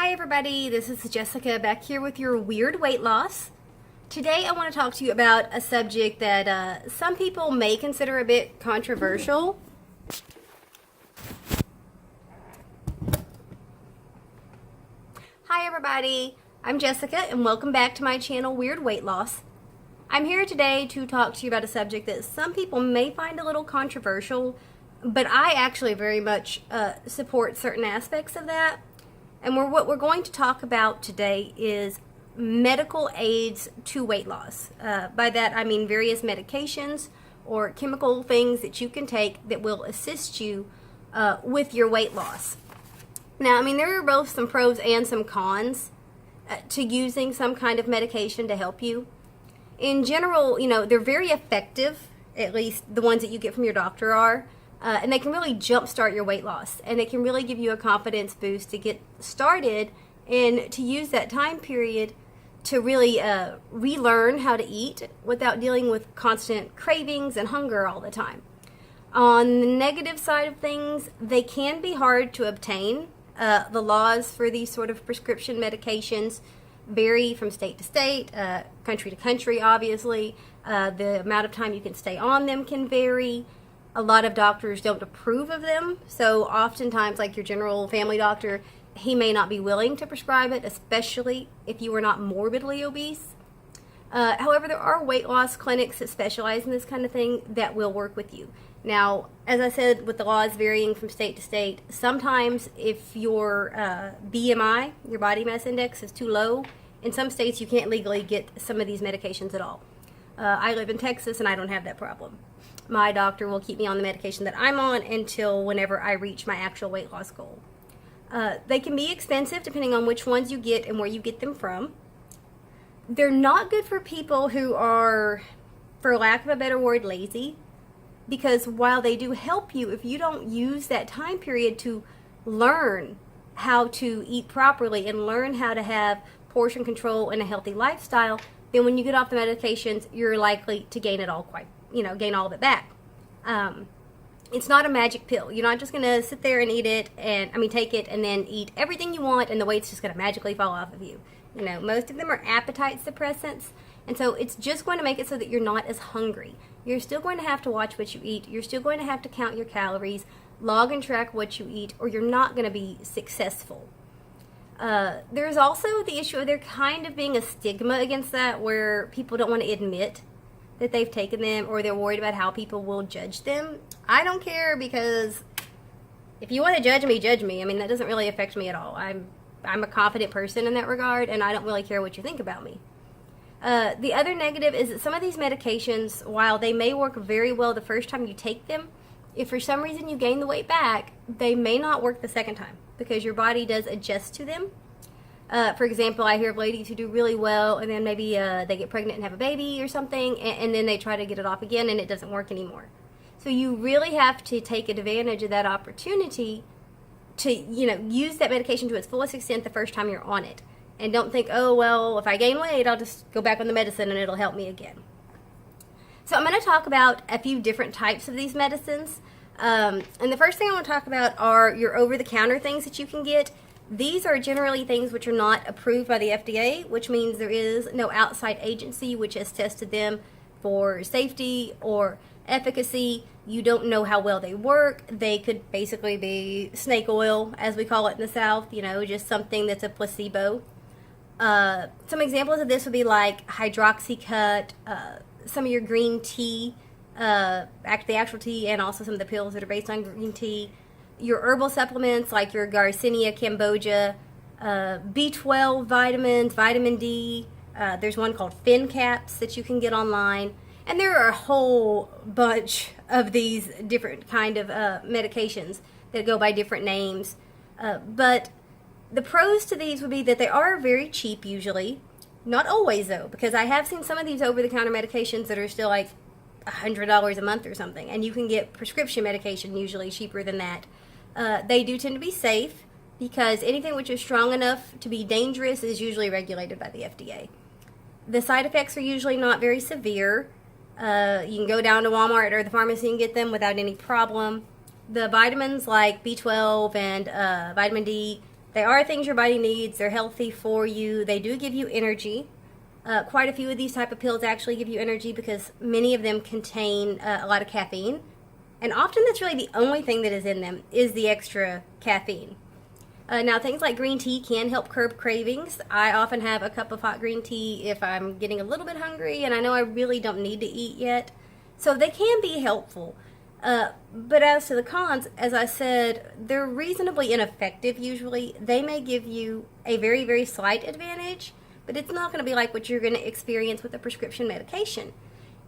Hi everybody, this is Jessica back here with your weird weight loss. Today I want to talk to you about a subject that some people may consider a bit controversial. Hi everybody, I'm Jessica and welcome back to my channel Weird Weight Loss. I'm here today to talk to you about a subject that some people may find a little controversial, but I actually very much support certain aspects of that. And what we're going to talk about today is medical aids to weight loss. By that I mean various medications or chemical things that you can take that will assist you with your weight loss. Now, I mean, there are both some pros and some cons to using some kind of medication to help you. In general, you know, they're very effective, at least the ones that you get from your doctor are. And they can really jumpstart your weight loss, and they can really give you a confidence boost to get started and to use that time period to really relearn how to eat without dealing with constant cravings and hunger all the time. On the negative side of things, they can be hard to obtain. The laws for these sort of prescription medications vary from state to state, country to country, obviously. The amount of time you can stay on them can vary. A lot of doctors don't approve of them, so oftentimes, like your general family doctor, he may not be willing to prescribe it, especially if you are not morbidly obese. However, there are weight loss clinics that specialize in this kind of thing that will work with you. Now, as I said, with the laws varying from state to state, sometimes if your BMI, your body mass index, is too low, in some states you can't legally get some of these medications at all. I live in Texas and I don't have that problem. My doctor will keep me on the medication that I'm on until whenever I reach my actual weight loss goal. They can be expensive depending on which ones you get and where you get them from. They're not good for people who are, for lack of a better word, lazy, because while they do help you, if you don't use that time period to learn how to eat properly and learn how to have portion control and a healthy lifestyle, then when you get off the medications, you're likely to gain it all gain all of it back. It's not a magic pill. You're not just going to sit there and eat it, take it and then eat everything you want and the weight's just going to magically fall off of you. You know, most of them are appetite suppressants, and so it's just going to make it so that you're not as hungry. You're still going to have to watch what you eat. You're still going to have to count your calories, log and track what you eat, or you're not going to be successful. There's also the issue of there kind of being a stigma against that, where people don't want to admit that they've taken them, or they're worried about how people will judge them. I don't care, because if you want to judge me, judge me. I mean, that doesn't really affect me at all. I'm a confident person in that regard, and I don't really care what you think about me. The other negative is that some of these medications, while they may work very well the first time you take them, if for some reason you gain the weight back, they may not work the second time, because your body does adjust to them. For example, I hear of ladies who do really well, and then maybe they get pregnant and have a baby or something, and then they try to get it off again, and it doesn't work anymore. So you really have to take advantage of that opportunity to, use that medication to its fullest extent the first time you're on it. And don't think, oh, well, if I gain weight, I'll just go back on the medicine and it'll help me again. So I'm going to talk about a few different types of these medicines. And the first thing I want to talk about are your over-the-counter things that you can get. These are generally things which are not approved by the FDA, which means there is no outside agency which has tested them for safety or efficacy. You don't know how well they work. They could basically be snake oil, as we call it in the South, just something that's a placebo. Some examples of this would be like hydroxycut, some of your green tea, the actual tea, and also some of the pills that are based on green tea. Your herbal supplements like your Garcinia cambogia, B12 vitamins, vitamin D. There's one called Fin Caps that you can get online. And there are a whole bunch of these different kind of medications that go by different names. But the pros to these would be that they are very cheap usually. Not always though, because I have seen some of these over-the-counter medications that are still like $100 a month or something. And you can get prescription medication usually cheaper than that. They do tend to be safe, because anything which is strong enough to be dangerous is usually regulated by the FDA. The side effects are usually not very severe. You can go down to Walmart or the pharmacy and get them without any problem. The vitamins like B12 and vitamin D They are things your body needs. They're healthy for you. They do give you energy. Quite a few of these type of pills actually give you energy because many of them contain a lot of caffeine. And often that's really the only thing that is in them is the extra caffeine. Now, things like green tea can help curb cravings. I often have a cup of hot green tea if I'm getting a little bit hungry and I know I really don't need to eat yet. So they can be helpful. But as to the cons, as I said, they're reasonably ineffective usually. They may give you a very, very slight advantage, but it's not going to be like what you're going to experience with a prescription medication.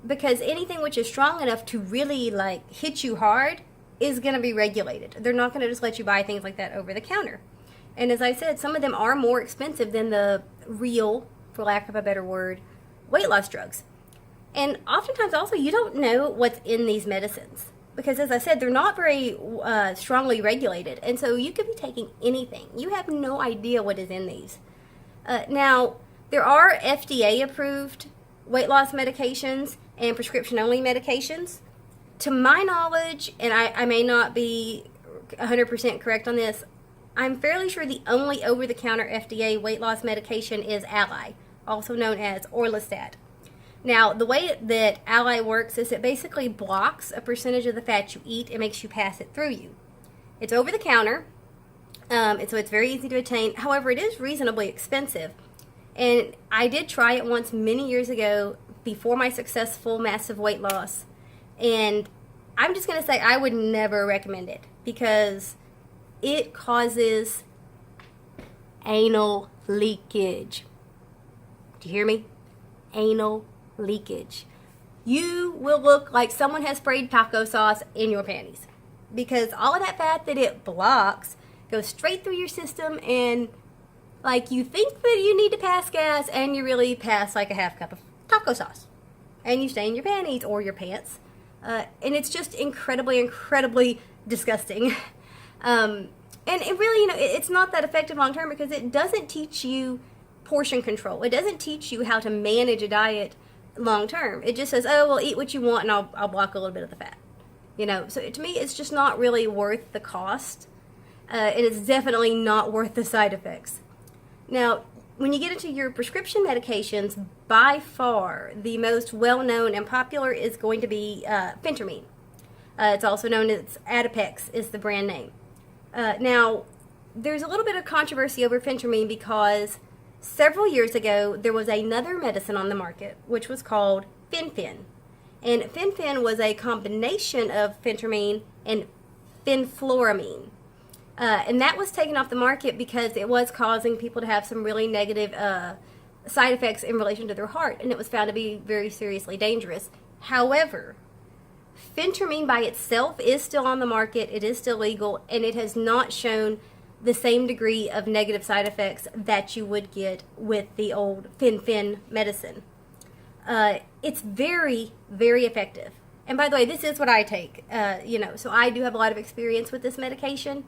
Because anything which is strong enough to really like hit you hard is going to be regulated. They're not going to just let you buy things like that over the counter. And as I said, some of them are more expensive than the real, for lack of a better word, weight loss drugs. And oftentimes also you don't know what's in these medicines. Because as I said, they're not very strongly regulated. And so you could be taking anything. You have no idea what is in these. Now, there are FDA-approved weight loss medications and prescription-only medications. To my knowledge, and I may not be 100% correct on this, I'm fairly sure the only over-the-counter FDA weight loss medication is Alli, also known as Orlistat. Now, the way that Alli works is it basically blocks a percentage of the fat you eat and makes you pass it through you. It's over the counter, and so it's very easy to attain. However, it is reasonably expensive. And I did try it once many years ago before my successful massive weight loss. And I'm just going to say I would never recommend it because it causes anal leakage. Do you hear me? Anal leakage. You will look like someone has sprayed taco sauce in your panties because all of that fat that it blocks goes straight through your system, and like you think that you need to pass gas and you really pass like a half cup of taco sauce and you stain your panties or your pants, and it's just incredibly disgusting. And it really, it's not that effective long term because it doesn't teach you portion control. It doesn't teach you how to manage a diet long term. It just says, oh, well, eat what you want and I'll block a little bit of the fat. So to me, it's just not really worth the cost. It is definitely not worth the side effects. Now, when you get into your prescription medications, by far the most well-known and popular is going to be phentermene. It's also known as adipiex is the brand name. Now, there's a little bit of controversy over phentermene because several years ago there was another medicine on the market which was called fen-phen. And fen-phen was a combination of phentermene and fenfluramine. And that was taken off the market because it was causing people to have some really negative side effects in relation to their heart, and it was found to be very seriously dangerous. However, phentermene by itself is still on the market, it is still legal, and it has not shown the same degree of negative side effects that you would get with the old fen-phen medicine. It's very, very effective. And by the way, this is what I take, so I do have a lot of experience with this medication.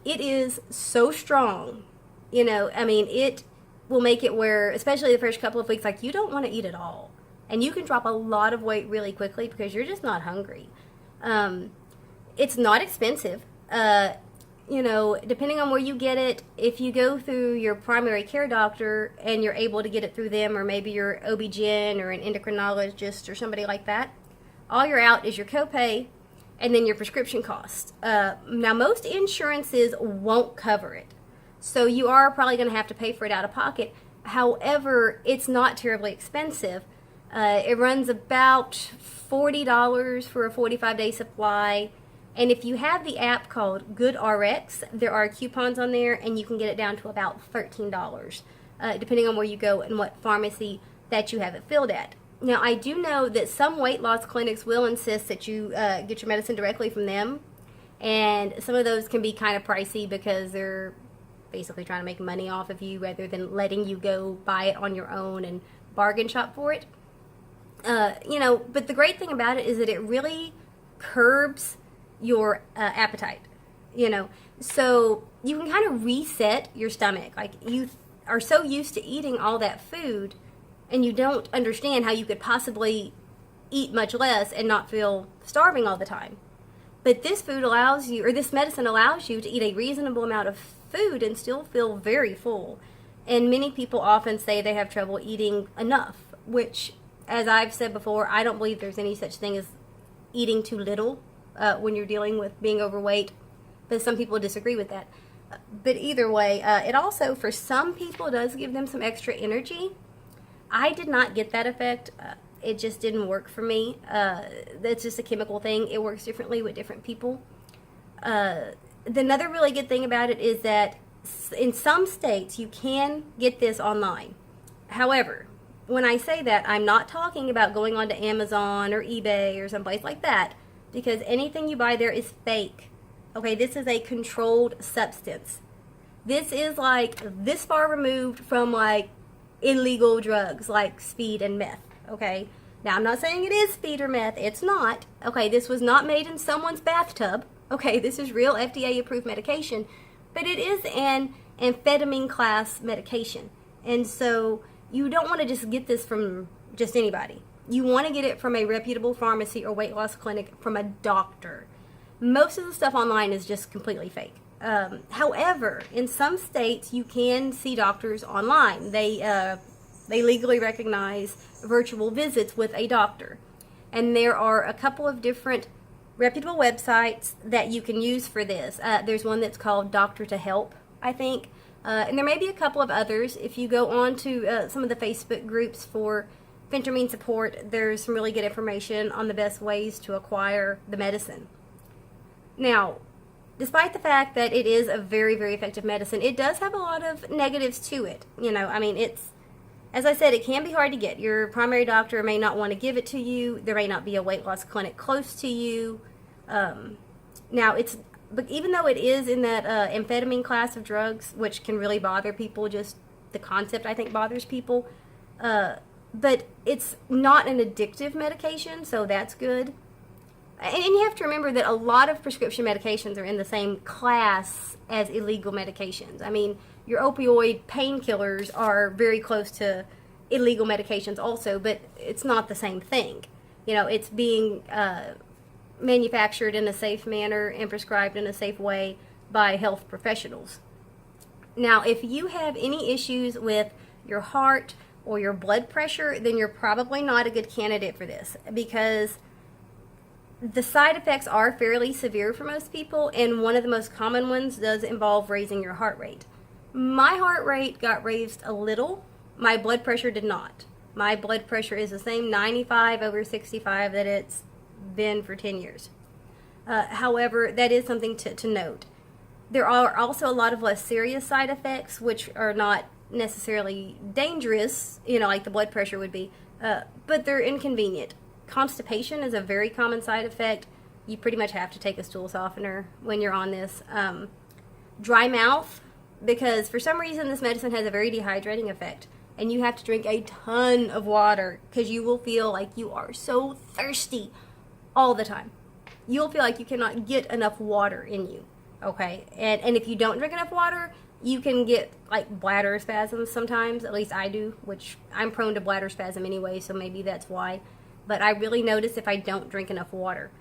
It is so strong, it will make it where, especially the first couple of weeks, like you don't want to eat at all. And you can drop a lot of weight really quickly because you're just not hungry. It's not expensive. Depending on where you get it, if you go through your primary care doctor and you're able to get it through them, or maybe your OB-GYN or an endocrinologist or somebody like that, all you're out is your copay and then your prescription costs. Now, most insurances won't cover it, so you are probably going to have to pay for it out of pocket. However, it's not terribly expensive. It runs about $40 for a 45-day supply. And if you have the app called GoodRx, there are coupons on there, and you can get it down to about $13, depending on where you go and what pharmacy that you have it filled at. Now, I do know that some weight loss clinics will insist that you get your medicine directly from them, and some of those can be kind of pricey because they're basically trying to make money off of you rather than letting you go buy it on your own and bargain shop for it. But the great thing about it is that it really curbs your appetite, so you can kind of reset your stomach. Like, you are so used to eating all that food and you don't understand how you could possibly eat much less and not feel starving all the time. But this food allows you, or this medicine allows you to eat a reasonable amount of food and still feel very full. And many people often say they have trouble eating enough, which, as I've said before, I don't believe there's any such thing as eating too little when you're dealing with being overweight, but some people disagree with that. But either way, it also, for some people, does give them some extra energy. I did not get that effect. It just didn't work for me. That's just a chemical thing. It works differently with different people. The another really good thing about it is that in some states you can get this online. However, when I say that, I'm not talking about going onto Amazon or eBay or someplace like that, because anything you buy there is fake. Okay, this is a controlled substance. This is like this far removed from like illegal drugs like speed and meth. Okay, now I'm not saying it is speed or meth. It's not. Okay, this was not made in someone's bathtub. Okay, this is real FDA approved medication, but it is an amphetamine class medication. And so you don't want to just get this from just anybody. You want to get it from a reputable pharmacy or weight loss clinic, from a doctor. Most of the stuff online is just completely fake. However, in some states you can see doctors online. They legally recognize virtual visits with a doctor. And there are a couple of different reputable websites that you can use for this. There's one that's called Doctor to Help, I think. And there may be a couple of others. If you go on to some of the Facebook groups for phentermene support, there's some really good information on the best ways to acquire the medicine. Now, despite the fact that it is a very, very effective medicine, it does have a lot of negatives to it. You know, I mean, it's, as I said, it can be hard to get. Your primary doctor may not want to give it to you. There may not be a weight loss clinic close to you. But even though it is in that amphetamine class of drugs, which can really bother people, just the concept I think bothers people, but it's not an addictive medication, so that's good. And you have to remember that a lot of prescription medications are in the same class as illegal medications. I mean, your opioid painkillers are very close to illegal medications also, but it's not the same thing. You know, it's being manufactured in a safe manner and prescribed in a safe way by health professionals. Now, if you have any issues with your heart or your blood pressure, then you're probably not a good candidate for this, because the side effects are fairly severe for most people, and one of the most common ones does involve raising your heart rate. My heart rate got raised a little. My blood pressure did not. My blood pressure is the same 95/65 that it's been for 10 years. However, that is something to note. There are also a lot of less serious side effects, which are not necessarily dangerous, you know, like the blood pressure would be, but they're inconvenient. Constipation is a very common side effect. You pretty much have to take a stool softener when you're on this. Dry mouth, because for some reason this medicine has a very dehydrating effect, and you have to drink a ton of water because you will feel like you are so thirsty all the time. You'll feel like you cannot get enough water in you, okay? And if you don't drink enough water, you can get like bladder spasms sometimes. At least I do, which I'm prone to bladder spasm anyway, so maybe that's why. But I really notice if I don't drink enough water.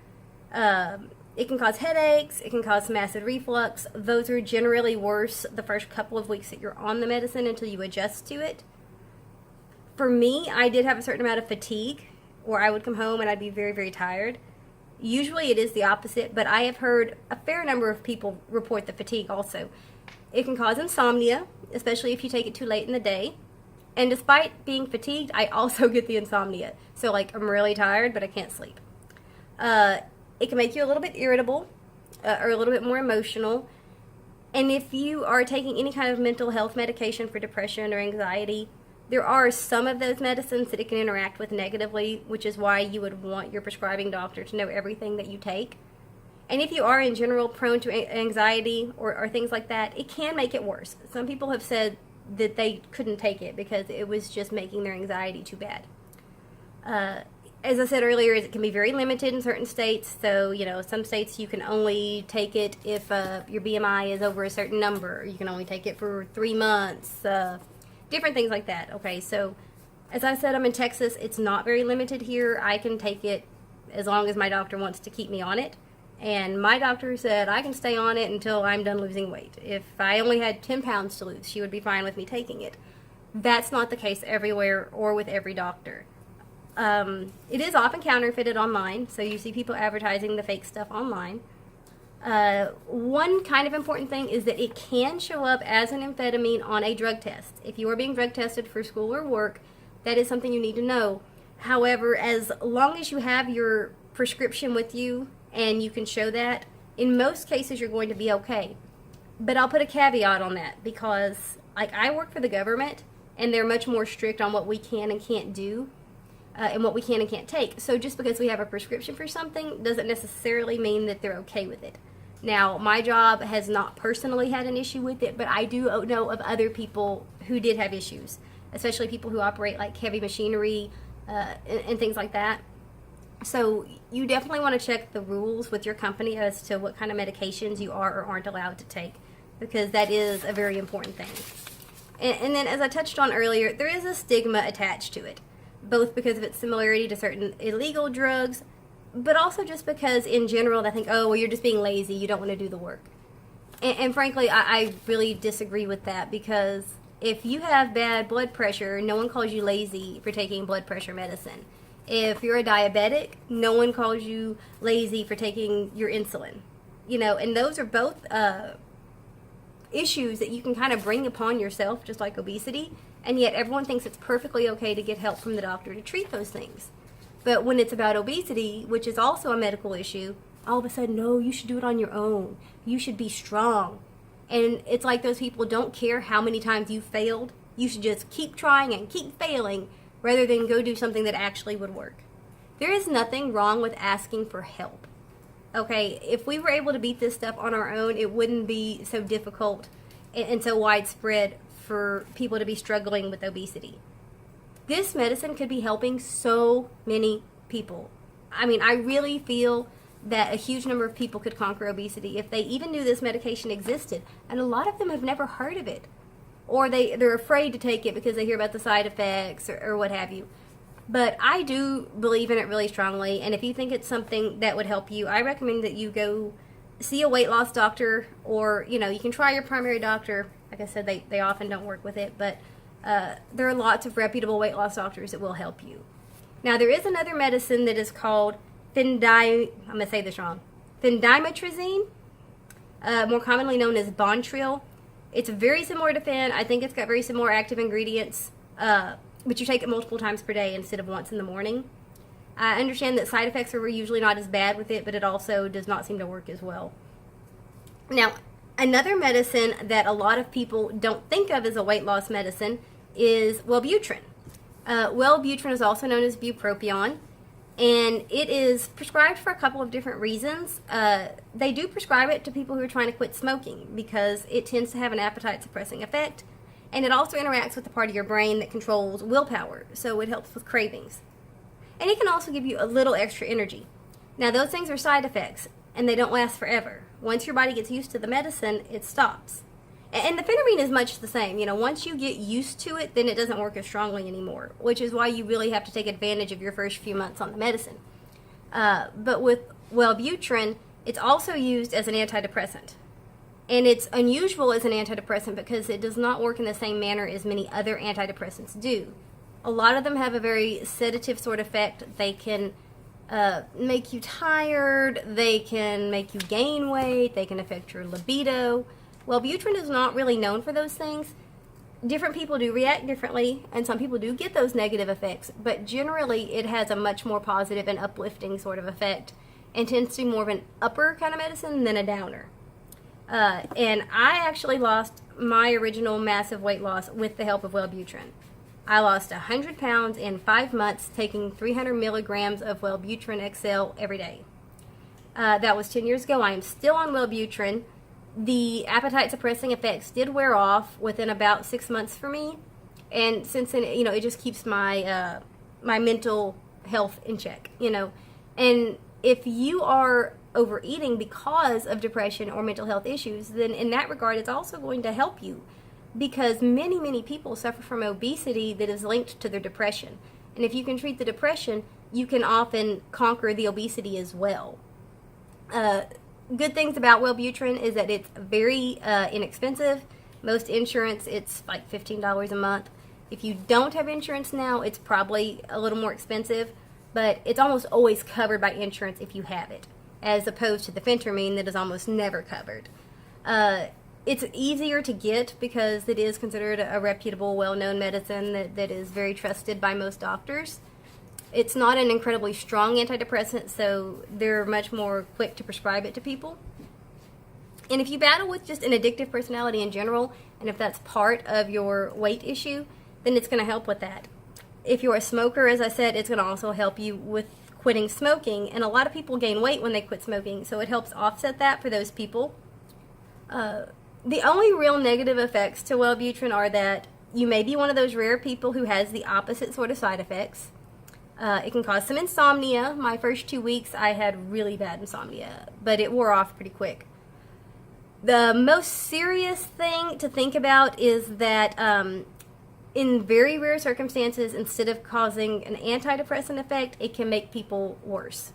It can cause headaches. It can cause some acid reflux. Those are generally worse the first couple of weeks that you're on the medicine until you adjust to it. For me, I did have a certain amount of fatigue, where I would come home and I'd be very, very tired. Usually it is the opposite, but I have heard a fair number of people report the fatigue also. It can cause insomnia, especially if you take it too late in the day. And despite being fatigued, I also get the insomnia. So, like, I'm really tired, but I can't sleep. It can make you a little bit irritable or a little bit more emotional. And if you are taking any kind of mental health medication for depression or anxiety, there are some of those medicines that it can interact with negatively, which is why you would want your prescribing doctor to know everything that you take. And if you are in general prone to anxiety or things like that, it can make it worse. Some people have said that they couldn't take it because it was just making their anxiety too bad. As I said earlier, it can be very limited in certain states. So, you know, some states you can only take it if your BMI is over a certain number. You can only take it for 3 months. Different things like that. Okay, so as I said, I'm in Texas. It's not very limited here. I can take it as long as my doctor wants to keep me on it. And my doctor said I can stay on it until I'm done losing weight. If I only had 10 pounds to lose, she would be fine with me taking it. That's not the case everywhere or with every doctor. It is often counterfeited online, so you see people advertising the fake stuff online. One kind of important thing is that it can show up as an amphetamine on a drug test. If you are being drug tested for school or work, that is something you need to know. However, as long as you have your prescription with you and you can show that, in most cases you're going to be okay. But I'll put a caveat on that because, like, I work for the government and they're much more strict on what we can and can't do and what we can and can't take. So just because we have a prescription for something doesn't necessarily mean that they're okay with it. Now, my job has not personally had an issue with it, but I do know of other people who did have issues, especially people who operate like heavy machinery and things like that. So you definitely want to check the rules with your company as to what kind of medications you are or aren't allowed to take, because that is a very important thing. And then, as I touched on earlier, there is a stigma attached to it, both because of its similarity to certain illegal drugs, but also just because in general they think, oh, well, you're just being lazy, you don't want to do the work. And frankly, I really disagree with that, because if you have bad blood pressure, no one calls you lazy for taking blood pressure medicine. If you're a diabetic, no one calls you lazy for taking your insulin. You know, and those are both issues that you can kind of bring upon yourself, just like obesity, and yet everyone thinks it's perfectly okay to get help from the doctor to treat those things. But when it's about obesity, which is also a medical issue, all of a sudden, no, you should do it on your own. You should be strong. And it's like those people don't care how many times you failed. You should just keep trying and keep failing rather than go do something that actually would work. There is nothing wrong with asking for help. Okay, if we were able to beat this stuff on our own, it wouldn't be so difficult and so widespread for people to be struggling with obesity. This medicine could be helping so many people. I mean, I really feel that a huge number of people could conquer obesity if they even knew this medication existed. And a lot of them have never heard of it. Or they're afraid to take it because they hear about the side effects or what have you. But I do believe in it really strongly. And if you think it's something that would help you, I recommend that you go see a weight loss doctor, or, you know, you can try your primary doctor. Like I said, they often don't work with it, but there are lots of reputable weight loss doctors that will help you. Now, there is another medicine that is called I'm going to say this wrong, phentermene, more commonly known as Bontril. It's very similar to Phen. I think it's got very similar active ingredients, but you take it multiple times per day instead of once in the morning. I understand that side effects are usually not as bad with it, but it also does not seem to work as well. Now, another medicine that a lot of people don't think of as a weight loss medicine is wellbutrin. Wellbutrin is also known as buproprion, and it is prescribed for a couple of different reasons. They do prescribe it to people who are trying to quit smoking because it tends to have an appetite suppressing effect, and it also interacts with the part of your brain that controls willpower, so it helps with cravings. And it can also give you a little extra energy. Now, those things are side effects, and they don't last forever. Once your body gets used to the medicine, it stops. And the phentermene is much the same. You know, once you get used to it, then it doesn't work as strongly anymore, which is why you really have to take advantage of your first few months on the medicine. But with wellbutrin, it's also used as an antidepressant. And it's unusual as an antidepressant because it does not work in the same manner as many other antidepressants do. A lot of them have a very sedative sort of effect. They can make you tired, they can make you gain weight, they can affect your libido. Wellbutrin is not really known for those things. Different people do react differently, and some people do get those negative effects, but generally it has a much more positive and uplifting sort of effect and tends to be more of an upper kind of medicine than a downer. And I actually lost my original massive weight loss with the help of wellbutrin. I lost 100 pounds in 5 months taking 300 milligrams of Wellbutrin XL every day. That was 10 years ago. I am still on Wellbutrin. The appetite suppressing effects did wear off within about 6 months for me. And since then, you know, it just keeps my my mental health in check, you know. And if you are overeating because of depression or mental health issues, then in that regard, it's also going to help you. Because many, many people suffer from obesity that is linked to their depression. And if you can treat the depression, you can often conquer the obesity as well. Good things about wellbutrin is that it's very inexpensive. Most insurance, it's like $15 a month. If you don't have insurance now, it's probably a little more expensive, but it's almost always covered by insurance if you have it, as opposed to the phentermene that is almost never covered. It's easier to get because it is considered a reputable, well-known medicine that is very trusted by most doctors. It's not an incredibly strong antidepressant, so they're much more quick to prescribe it to people. And if you battle with just an addictive personality in general, and if that's part of your weight issue, then it's going to help with that. If you're a smoker, as I said, it's going to also help you with quitting smoking. And a lot of people gain weight when they quit smoking, so it helps offset that for those people. The only real negative effects to wellbutrin are that you may be one of those rare people who has the opposite sort of side effects. It can cause some insomnia. My first 2 weeks, I had really bad insomnia, but it wore off pretty quick. The most serious thing to think about is that in very rare circumstances, instead of causing an antidepressant effect, it can make people worse.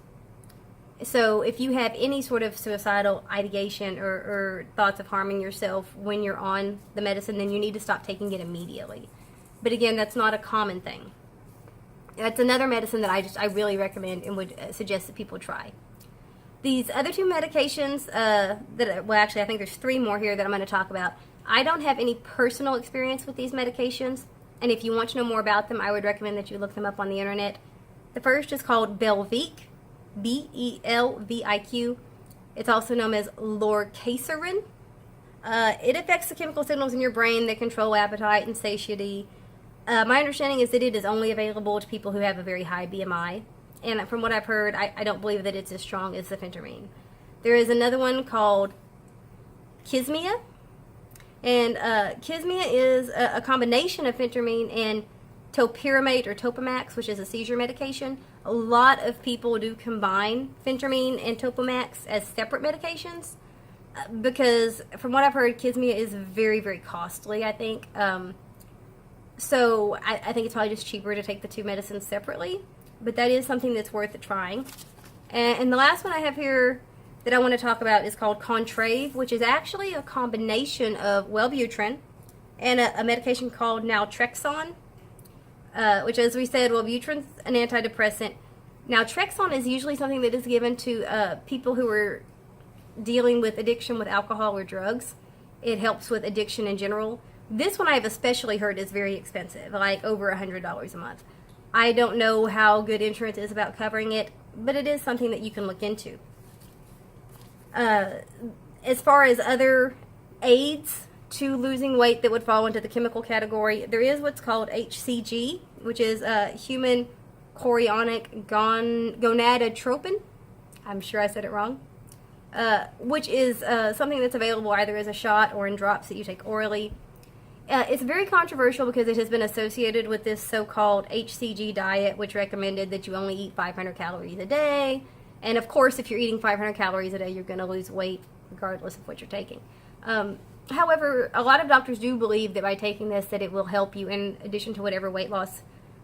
So if you have any sort of suicidal ideation or thoughts of harming yourself when you're on the medicine, then you need to stop taking it immediately. But again, that's not a common thing. That's another medicine that I really recommend and would suggest that people try. These other two medications, well, actually, I think there's 3 more here that I'm going to talk about. I don't have any personal experience with these medications, and if you want to know more about them, I would recommend that you look them up on the internet. The first is called belviq, B-E-L-V-I-Q. It's also known as lorcaserin. It affects the chemical signals in your brain that control appetite and satiety. My understanding is that it is only available to people who have a very high BMI. And from what I've heard, I don't believe that it's as strong as the phentermene. There is another one called qysmia. And qysmia is a combination of phentermene and topiramate or Topamax, which is a seizure medication. A lot of people do combine phentermene and Topamax as separate medications because from what I've heard, qysmia is very, very costly, I think. So I think it's probably just cheaper to take the 2 medicines separately. But that is something that's worth trying. And the last one I have here that I want to talk about is called contrave, which is actually a combination of wellbutrin and a medication called naltrexone, which, as we said, wellbutrin's an antidepressant. Naltrexone is usually something that is given to people who are dealing with addiction with alcohol or drugs. It helps with addiction in general. This one I have especially heard is very expensive, like over $100 a month. I don't know how good insurance is about covering it, but it is something that you can look into. As far as other aids to losing weight that would fall into the chemical category, there is what's called HCG, which is human chorionic gonadotropin. I'm sure I said it wrong. Which is something that's available either as a shot or in drops that you take orally. It's very controversial because it has been associated with this so-called HCG diet, which recommended that you only eat 500 calories a day. And of course, if you're eating 500 calories a day, you're going to lose weight regardless of what you're taking. However, a lot of doctors do believe that by taking this, that it will help you in addition to whatever weight loss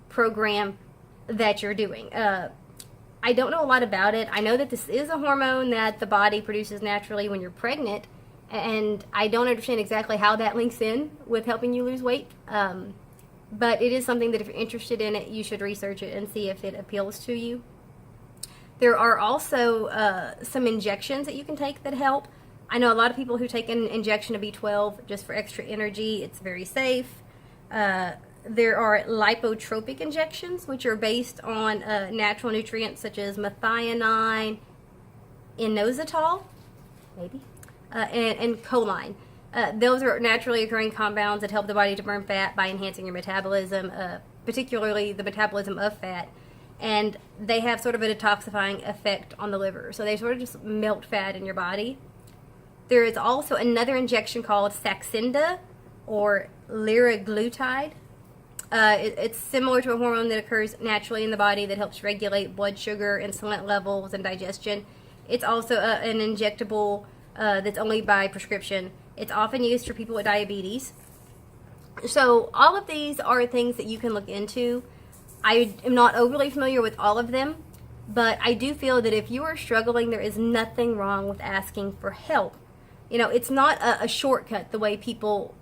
program that you're doing. I don't know a lot about it. I know that this is a hormone that the body produces naturally when you're pregnant, and I don't understand exactly how that links in with helping you lose weight. But it is something that if you're interested in it, you should research it and see if it appeals to you. There are also some injections that you can take that help. I know a lot of people who take an injection of B12 just for extra energy. It's very safe. There are lipotropic injections, which are based on natural nutrients such as methionine, inositol, maybe, and choline. Those are naturally occurring compounds that help the body to burn fat by enhancing your metabolism, particularly the metabolism of fat. And they have sort of a detoxifying effect on the liver. So they sort of just melt fat in your body. There is also another injection called saxenda or liraglutide. It's similar to a hormone that occurs naturally in the body that helps regulate blood sugar, insulin levels, and digestion. It's also an injectable that's only by prescription. It's often used for people with diabetes. So all of these are things that you can look into. I am not overly familiar with all of them, But I do feel that if you are struggling, there is nothing wrong with asking for help. You know, it's not a shortcut the way people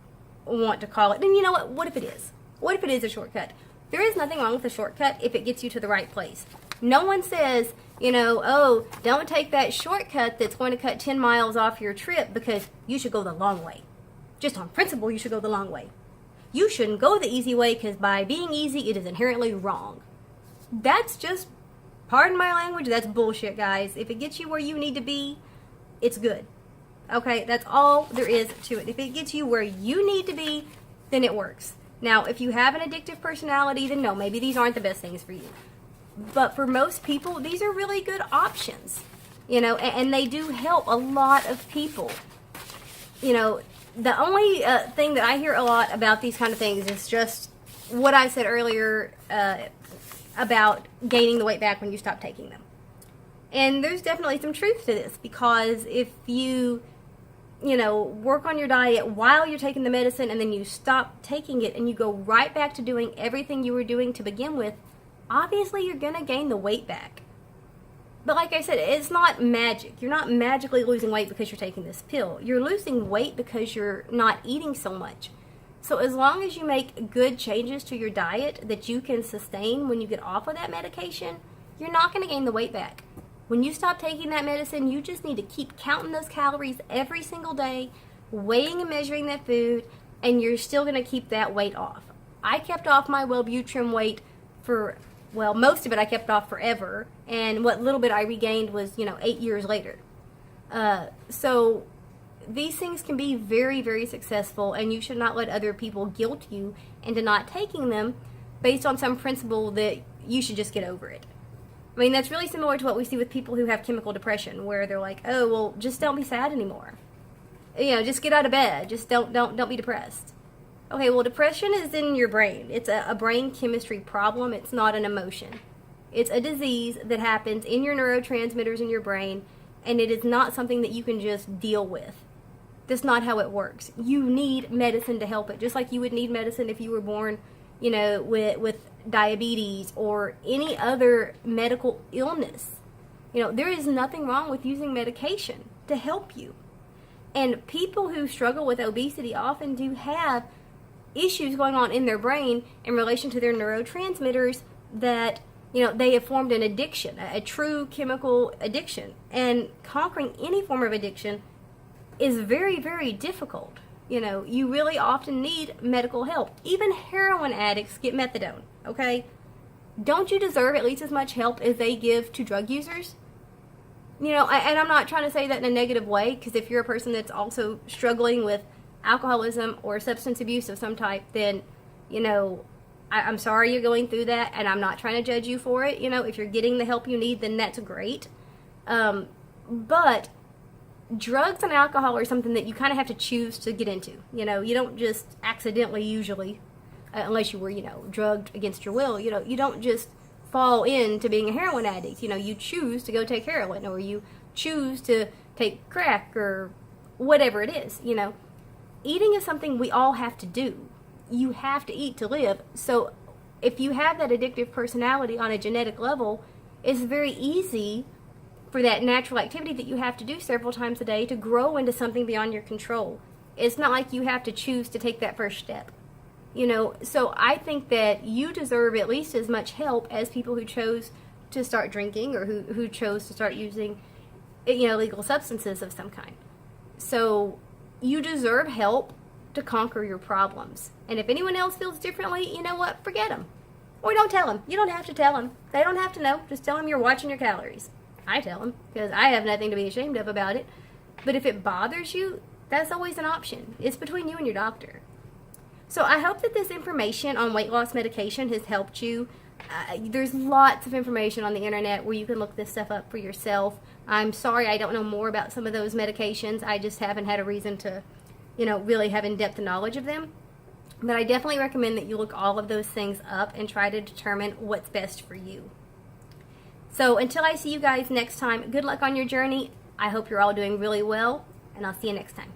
want to call it. And you know what? What if it is? What if it is a shortcut? There is nothing wrong with a shortcut if it gets you to the right place. No one says, you know, oh, don't take that shortcut that's going to cut 10 miles off your trip because you should go the long way. Just on principle, you should go the long way. You shouldn't go the easy way because by being easy, it is inherently wrong. That's just, pardon my language, that's bullshit, guys. If it gets you where you need to be, it's good. Okay, that's all there is to it. If it gets you where you need to be, then it works. Now, if you have an addictive personality, then no, maybe these aren't the best things for you. But for most people, these are really good options, you know, and they do help a lot of people. You know, the only thing that I hear a lot about these kind of things is just what I said earlier about gaining the weight back when you stop taking them. And there's definitely some truth to this, because if you know, work on your diet while you're taking the medicine and then you stop taking it and you go right back to doing everything you were doing to begin with, obviously you're going to gain the weight back. But like I said, it's not magic. You're not magically losing weight because you're taking this pill. You're losing weight because you're not eating so much. So as long as you make good changes to your diet that you can sustain when you get off of that medication, you're not going to gain the weight back. When you stop taking that medicine, you just need to keep counting those calories every single day, weighing and measuring that food, and you're still going to keep that weight off. I kept off my wellbutrin weight for, well, most of it I kept off forever, and what little bit I regained was, 8 years later. So these things can be very, very successful, and you should not let other people guilt you into not taking them based on some principle that you should just get over it. I mean, that's really similar to what we see with people who have chemical depression, where they're like, oh, well, just don't be sad anymore. Just get out of bed. Just don't be depressed. Okay, well, depression is in your brain. It's a brain chemistry problem. It's not an emotion. It's a disease that happens in your neurotransmitters in your brain, and it is not something that you can just deal with. That's not how it works. You need medicine to help it, just like you would need medicine if you were born, with diabetes or any other medical illness. There is nothing wrong with using medication to help you. And people who struggle with obesity often do have issues going on in their brain in relation to their neurotransmitters that, they have formed an addiction, a true chemical addiction. And conquering any form of addiction is very, very difficult. You really often need medical help. Even heroin addicts get methadone, okay? Don't you deserve at least as much help as they give to drug users? And I'm not trying to say that in a negative way, because if you're a person that's also struggling with alcoholism or substance abuse of some type, then, I'm sorry you're going through that, and I'm not trying to judge you for it. If you're getting the help you need, then that's great. But drugs and alcohol are something that you kind of have to choose to get into. You don't just accidentally, usually, unless you were, drugged against your will, you don't just fall into being a heroin addict. You choose to go take heroin, or you choose to take crack, or whatever it is. Eating is something we all have to do. You have to eat to live. So if you have that addictive personality on a genetic level, it's very easy for that natural activity that you have to do several times a day to grow into something beyond your control. It's not like you have to choose to take that first step. So I think that you deserve at least as much help as people who chose to start drinking, or who chose to start using, illegal substances of some kind. So you deserve help to conquer your problems. And if anyone else feels differently, you know what? Forget them. Or don't tell them. You don't have to tell them. They don't have to know. Just tell them you're watching your calories. I tell them, because I have nothing to be ashamed of about it. But if it bothers you, that's always an option. It's between you and your doctor. So I hope that this information on weight loss medication has helped you. There's lots of information on the internet where you can look this stuff up for yourself. I'm sorry I don't know more about some of those medications. I just haven't had a reason to, really have in-depth knowledge of them. But I definitely recommend that you look all of those things up and try to determine what's best for you. So until I see you guys next time, good luck on your journey. I hope you're all doing really well, and I'll see you next time.